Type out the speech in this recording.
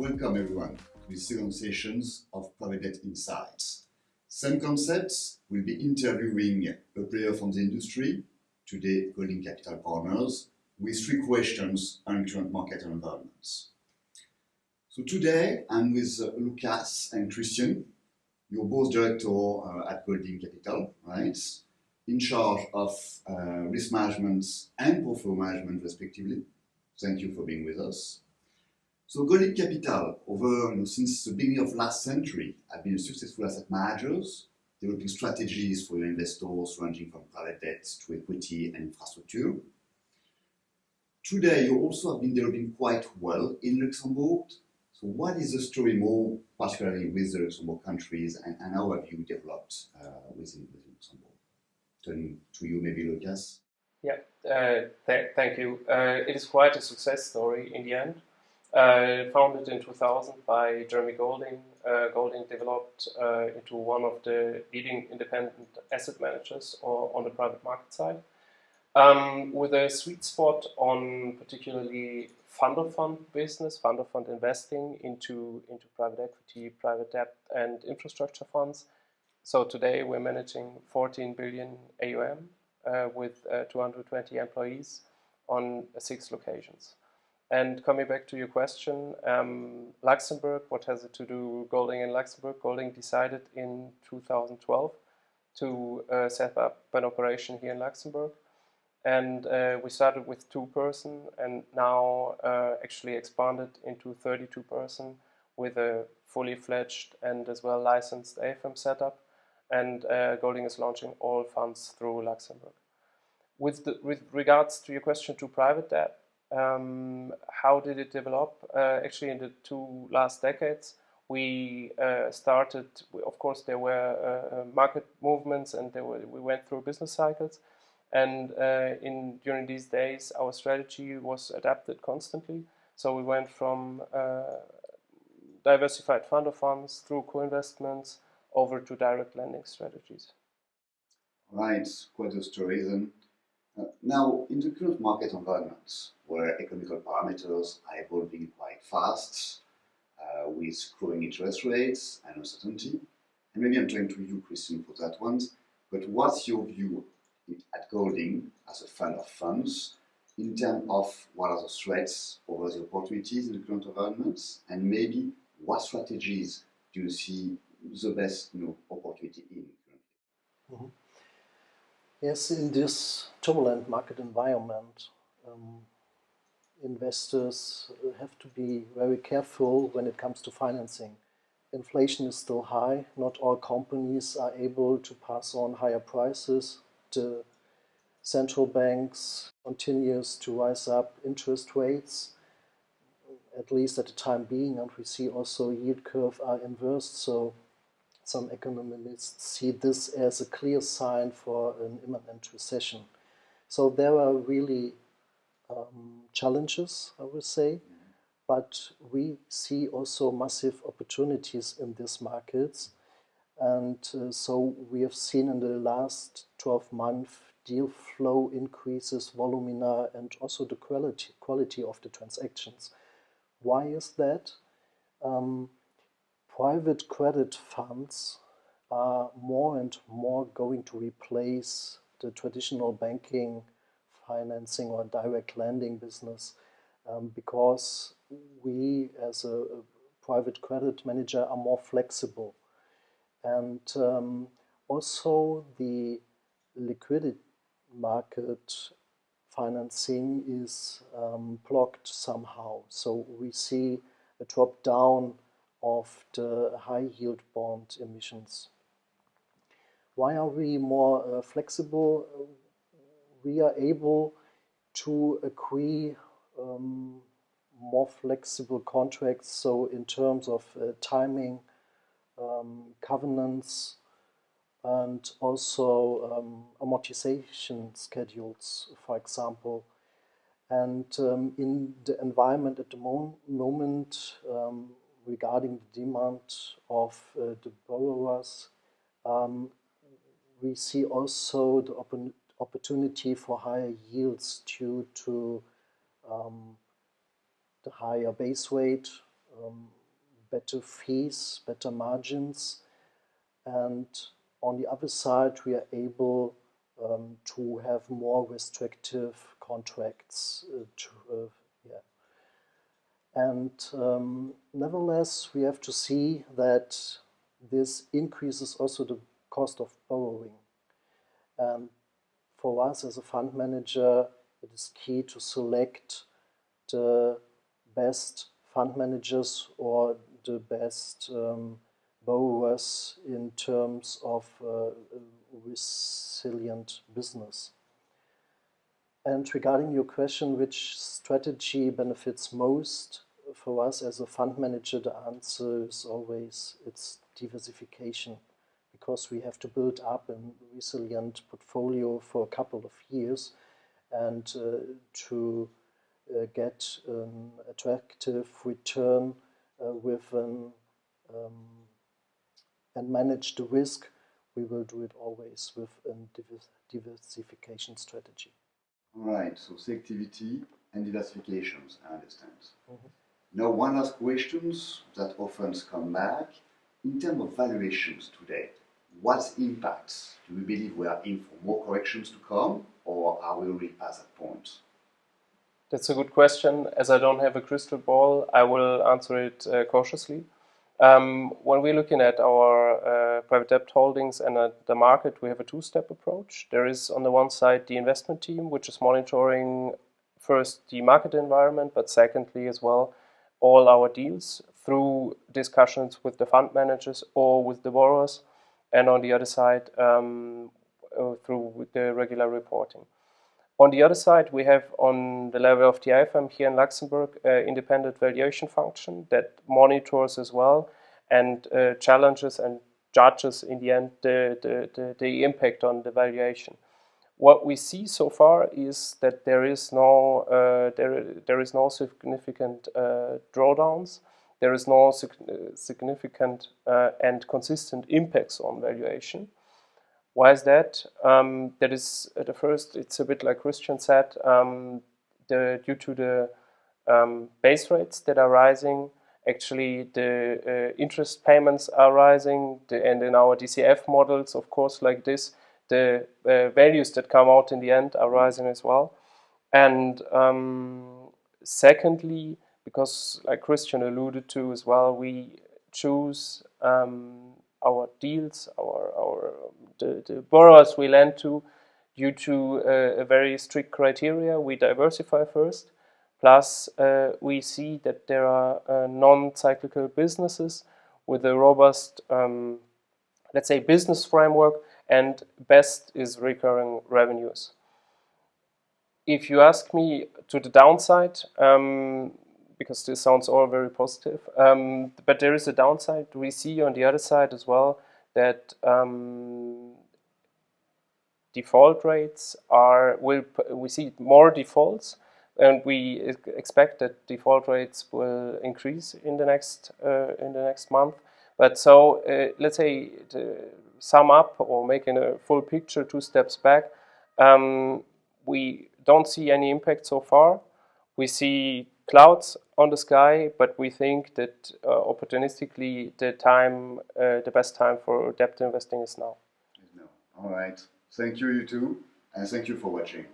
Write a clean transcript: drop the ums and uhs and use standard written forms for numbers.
Welcome everyone to the second sessions of Private Debt Insights. Same concepts, we'll be interviewing a player from the industry, today Golding Capital Partners, with 3 questions on current market environments. So today I'm with Lukas and Christian. You're both director at Golding Capital, right? In charge of risk management and portfolio management respectively. Thank you for being with us. So Golding Capital, since the beginning of last century, have been successful asset managers, developing strategies for your investors ranging from private debt to equity and infrastructure. Today, you also have been developing quite well in Luxembourg. So what is the story more particularly with the Luxembourg countries and how have you developed within Luxembourg? Turning to you, maybe Lukas. Yeah, thank you. It is quite a success story in the end. Founded in 2000 by Jeremy Golding, Golding developed into one of the leading independent asset managers on the private market side, with a sweet spot on particularly fund of fund business, fund of fund investing into private equity, private debt, and infrastructure funds. So today we're managing 14 billion AUM with 220 employees on 6 locations. And coming back to your question, Luxembourg, what has it to do Golding in Luxembourg? Golding decided in 2012 to set up an operation here in Luxembourg. And we started with 2 person and now actually expanded into 32 person with a fully fledged and as well licensed AIFM setup. And Golding is launching all funds through Luxembourg. With regards to your question to private debt, how did it develop? Actually, in the 2 last decades, we started. Of course, there were market movements, and we went through business cycles. And during these days, our strategy was adapted constantly. So we went from diversified fund of funds through co-investments over to direct lending strategies. Right, quite a story then. Now, in the current market environment, where economical parameters are evolving quite fast, with growing interest rates and uncertainty, and maybe I'm turning to you, Christian, for that one, but what's your view at Golding as a fund of funds in terms of what are the threats over the opportunities in the current environment, and maybe what strategies do you see the best opportunity in currently? Mm-hmm. Yes, in this turbulent market environment, investors have to be very careful when it comes to financing. Inflation is still high. Not all companies are able to pass on higher prices. The central banks continues to rise up interest rates, at least at the time being, and we see also yield curve are inversed. So some economists see this as a clear sign for an imminent recession. So there are really challenges, I would say, but we see also massive opportunities in these markets. And so we have seen in the last 12 months deal flow increases, volumina, and also the quality of the transactions. Why is that? Private credit funds are more and more going to replace the traditional banking, financing, or direct lending business because we, as a private credit manager, are more flexible. And also the liquidity market financing is blocked somehow. So we see a drop down of the high yield bond emissions. Why are we more flexible? We are able to agree more flexible contracts, so in terms of timing, covenants, and also amortization schedules, for example. And in the environment at the moment, regarding the demand of the borrowers, we see also the opportunity for higher yields due to the higher base rate better fees, better margins, and on the other side we are able to have more restrictive contracts. And nevertheless, we have to see that this increases also the cost of borrowing. And for us as a fund manager, it is key to select the best fund managers or the best borrowers in terms of resilient business. And regarding your question, which strategy benefits most, for us as a fund manager, the answer is always it's diversification, because we have to build up a resilient portfolio for a couple of years, and to get an attractive return and manage the risk, we will do it always with a diversification strategy. All right, so selectivity and diversifications, I understand. Now, one last questions that often come back. In terms of valuations today, what impacts do we believe we are in for more corrections to come, or are we already past that point? That's a good question. As I don't have a crystal ball, I will answer it cautiously. When we're looking at our private debt holdings and at the market, we have a two-step approach. There is, on the one side, the investment team, which is monitoring first the market environment, but secondly as well, all our deals through discussions with the fund managers or with the borrowers, and on the other side, through the regular reporting. On the other side, we have on the level of the AIFM here in Luxembourg, independent valuation function that monitors as well and challenges and judges in the end the impact on the valuation. What we see so far is that there is no significant drawdowns. There is no significant and consistent impacts on valuation. Why is that? That is the first. It's a bit like Christian said. Due to the base rates that are rising, actually the interest payments are rising, and in our DCF models, of course, like this, the values that come out in the end are rising as well. And secondly, because like Christian alluded to as well, we choose our deals, the borrowers we lend to, due to a very strict criteria. We diversify first. Plus, we see that there are non-cyclical businesses with a robust, let's say, business framework, and best is recurring revenues. If you ask me to the downside, because this sounds all very positive, but there is a downside. We see on the other side as well that default rates we see more defaults, and we expect that default rates will increase in the next month. But so let's say, to sum up or making a full picture, 2 steps back, we don't see any impact so far. We see clouds on the sky, but we think that opportunistically the best time for debt investing is now. All right. Thank you, you two, and thank you for watching.